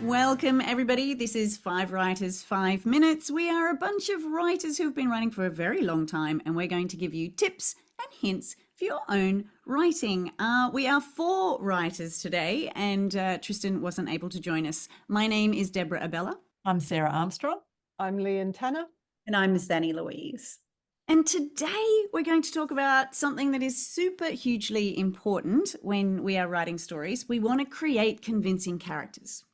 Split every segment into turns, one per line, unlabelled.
Welcome, everybody. This is 5 Writers, 5 Minutes. We are a bunch of writers who've been writing for a very long time, and we're going to give you tips and hints for your own writing. We are 4 writers today, and Tristan wasn't able to join us. My name is Deborah Abella.
I'm Sarah Armstrong.
I'm Leanne Tanner.
And I'm Miss Annie Louise.
And today we're going to talk about something that is super hugely important when we are writing stories. We want to create convincing characters.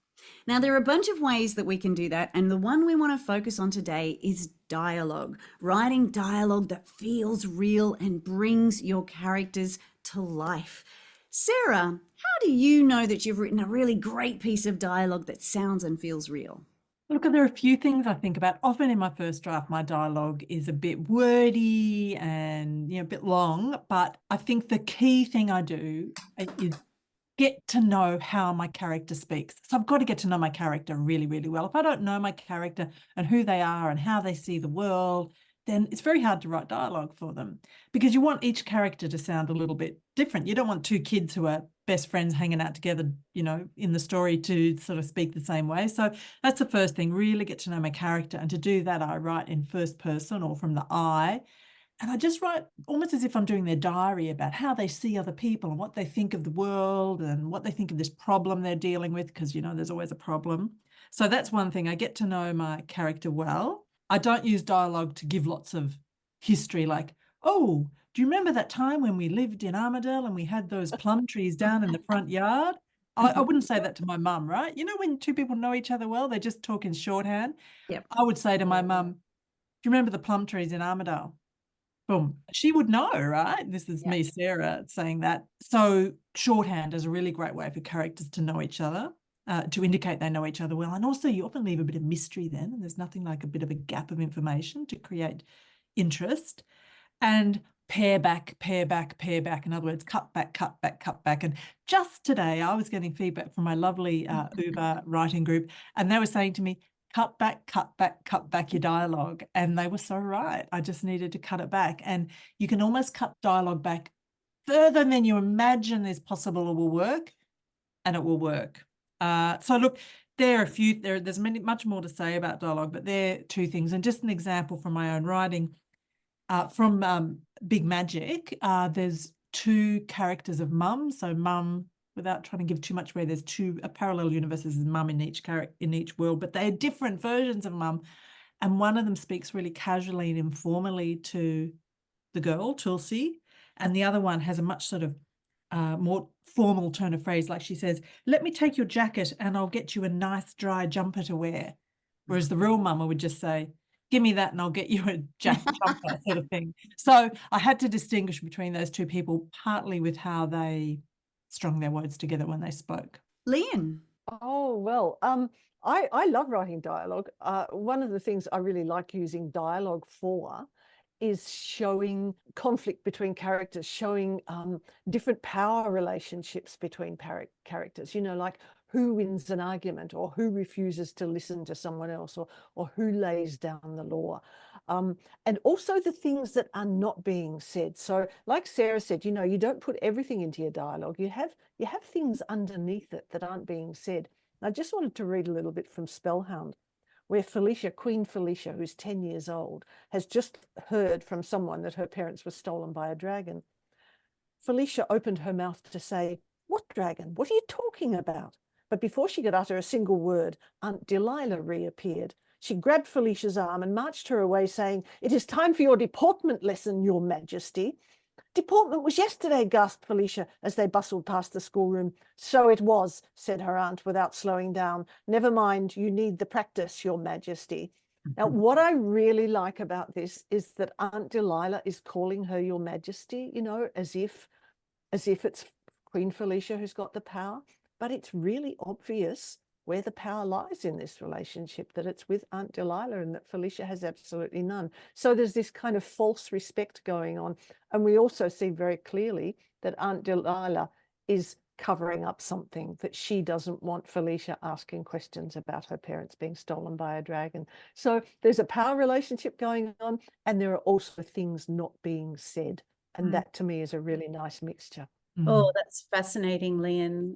Now, there are a bunch of ways that we can do that, and the one we want to focus on today is dialogue. Writing dialogue that feels real and brings your characters to life. Sarah, how do you know that you've written a really great piece of dialogue that sounds and feels real?
Look, there are a few things I think about. Often in my first draft, my dialogue is a bit wordy and a bit long, but I think the key thing I do is get to know how my character speaks. So I've got to get to know my character really, really well. If I don't know my character and who they are and how they see the world, then it's very hard to write dialogue for them, because you want each character to sound a little bit different. You don't want 2 kids who are best friends hanging out together, in the story to sort of speak the same way. So that's the first thing, really get to know my character. And to do that, I write in first person or from the I. And I just write almost as if I'm doing their diary about how they see other people and what they think of the world and what they think of this problem they're dealing with, because, there's always a problem. So that's one thing. I get to know my character well. I don't use dialogue to give lots of history like, oh, do you remember that time when we lived in Armidale and we had those plum trees down in the front yard? I wouldn't say that to my mum, right? When 2 people know each other well, they just talk in shorthand.
Yep.
I would say to my mum, do you remember the plum trees in Armidale? Boom. She would know, right? This is me, Sarah, saying that. So shorthand is a really great way for characters to know each other, to indicate they know each other well. And also you often leave a bit of mystery then, and there's nothing like a bit of a gap of information to create interest. And pair back. In other words, cut back. And just today I was getting feedback from my lovely Uber writing group, and they were saying to me, cut back your dialogue. And they were so right. I just needed to cut it back. And you can almost cut dialogue back further than you imagine is possible or will work, and it will work. So look, there are a few, there's much more to say about dialogue, but there are 2 things. And just an example from my own writing, from Big Magic, there's 2 characters of mum. So mum, without trying to give too much away, there's 2 parallel universes of mum in each world, but they're different versions of mum. And one of them speaks really casually and informally to the girl, Tulsi, and the other one has a much sort of more formal turn of phrase, like she says, let me take your jacket and I'll get you a nice dry jumper to wear. Whereas the real mama would just say, give me that and I'll get you a jacket jumper sort of thing. So I had to distinguish between those 2 people, partly with how they strung their words together when they spoke.
Leanne.
Oh, well, I love writing dialogue. One of the things I really like using dialogue for is showing conflict between characters, showing different power relationships between characters, like who wins an argument, or who refuses to listen to someone else, or who lays down the law. And also the things that are not being said. So like Sarah said, you don't put everything into your dialogue. You have things underneath it that aren't being said. I just wanted to read a little bit from Spellhound, where Queen Felicia, who's 10 years old, has just heard from someone that her parents were stolen by a dragon. Felicia opened her mouth to say, "What dragon? What are you talking about?" But before she could utter a single word, Aunt Delilah reappeared. She grabbed Felicia's arm and marched her away, saying, "It is time for your deportment lesson, Your Majesty." "Deportment was yesterday," gasped Felicia as they bustled past the schoolroom. "So it was," said her aunt without slowing down. "Never mind, you need the practice, Your Majesty." Now, what I really like about this is that Aunt Delilah is calling her Your Majesty, as if it's Queen Felicia who's got the power. But it's really obvious where the power lies in this relationship, that it's with Aunt Delilah and that Felicia has absolutely none. So there's this kind of false respect going on. And we also see very clearly that Aunt Delilah is covering up something, that she doesn't want Felicia asking questions about her parents being stolen by a dragon. So there's a power relationship going on, and there are also things not being said. And that to me is a really nice mixture.
Oh, that's fascinating, Leanne.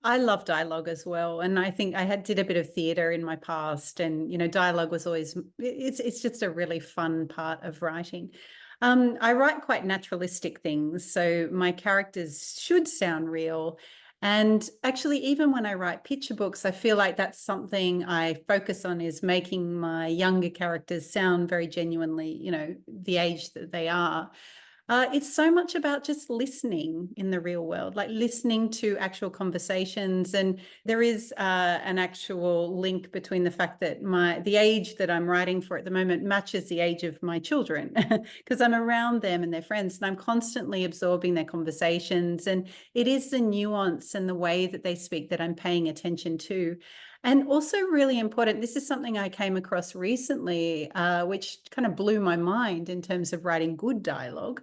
I love dialogue as well, and I think I did a bit of theatre in my past, and dialogue was always it's just a really fun part of writing. I write quite naturalistic things, so my characters should sound real. And actually, even when I write picture books, I feel like that's something I focus on, is making my younger characters sound very genuinely, the age that they are. It's so much about just listening in the real world, like listening to actual conversations. And there is an actual link between the fact that the age that I'm writing for at the moment matches the age of my children, because I'm around them and their friends, and I'm constantly absorbing their conversations. And it is the nuance and the way that they speak that I'm paying attention to. And also really important, this is something I came across recently, which kind of blew my mind in terms of writing good dialogue,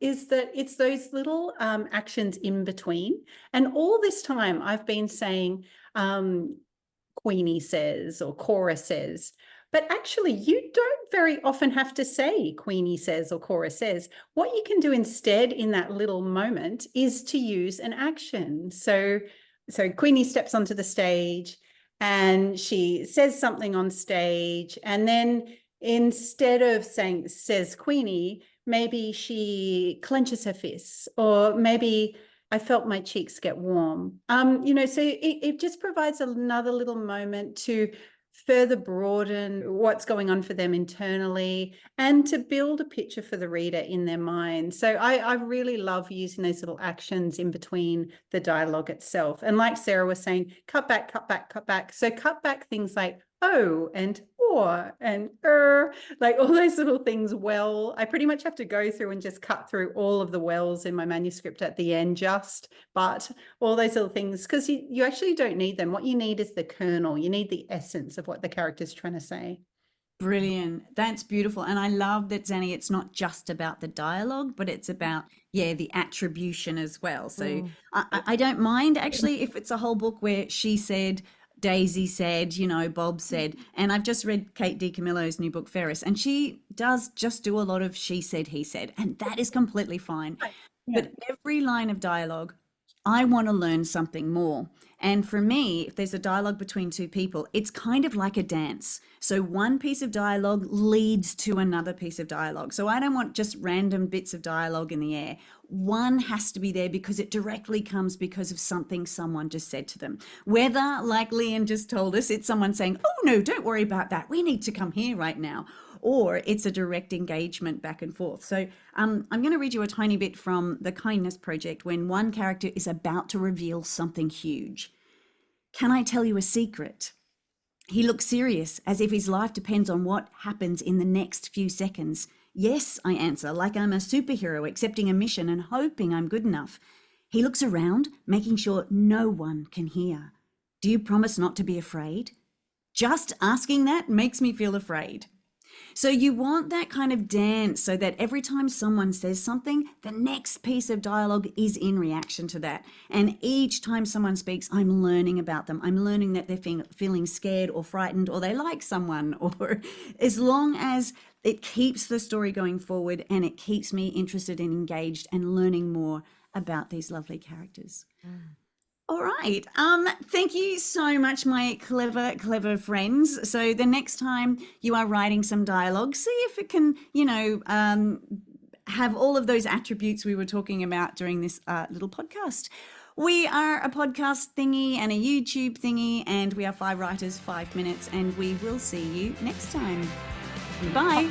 is that it's those little actions in between. And all this time I've been saying, Queenie says, or Cora says, but actually you don't very often have to say Queenie says or Cora says. What you can do instead in that little moment is to use an action. So Queenie steps onto the stage and she says something on stage, and then instead of saying says Queenie, maybe she clenches her fists, or maybe I felt my cheeks get warm. So it just provides another little moment to further broaden what's going on for them internally, and to build a picture for the reader in their mind. So I really love using those little actions in between the dialogue itself. And like Sarah was saying, cut back, cut back, cut back. So cut back things like oh and or and like all those little things. Well, I pretty much have to go through and just cut through all of the wells in my manuscript at the end, but all those little things, because you actually don't need them. What you need is the kernel. You need the essence of what the character's trying to say.
Brilliant. That's beautiful. And I love that, Zanny, it's not just about the dialogue, but it's about, the attribution as well. So I don't mind actually if it's a whole book where she said, Daisy said, Bob said. And I've just read Kate DiCamillo's new book, Ferris, and she does just do a lot of she said, he said, and that is completely fine. Yeah. But every line of dialogue, I want to learn something more. And for me, if there's a dialogue between two people, it's kind of like a dance. So one piece of dialogue leads to another piece of dialogue. So I don't want just random bits of dialogue in the air. One has to be there because it directly comes because of something someone just said to them. Whether, like Leanne just told us, it's someone saying, oh no, don't worry about that, we need to come here right now. Or it's a direct engagement back and forth. So I'm going to read you a tiny bit from The Kindness Project when one character is about to reveal something huge. Can I tell you a secret? He looks serious, as if his life depends on what happens in the next few seconds. Yes, I answer, like I'm a superhero accepting a mission and hoping I'm good enough. He looks around, making sure no one can hear. Do you promise not to be afraid? Just asking that makes me feel afraid. So you want that kind of dance so that every time someone says something, the next piece of dialogue is in reaction to that. And each time someone speaks, I'm learning about them. I'm learning that they're feeling scared or frightened, or they like someone, or as long as it keeps the story going forward and it keeps me interested and engaged and learning more about these lovely characters. All right. Thank you so much, my clever friends. So the next time you are writing some dialogue, see if it can, have all of those attributes we were talking about during this little podcast. We are a podcast thingy and a YouTube thingy, and we are 5 writers, 5 minutes, and we will see you next time. Bye.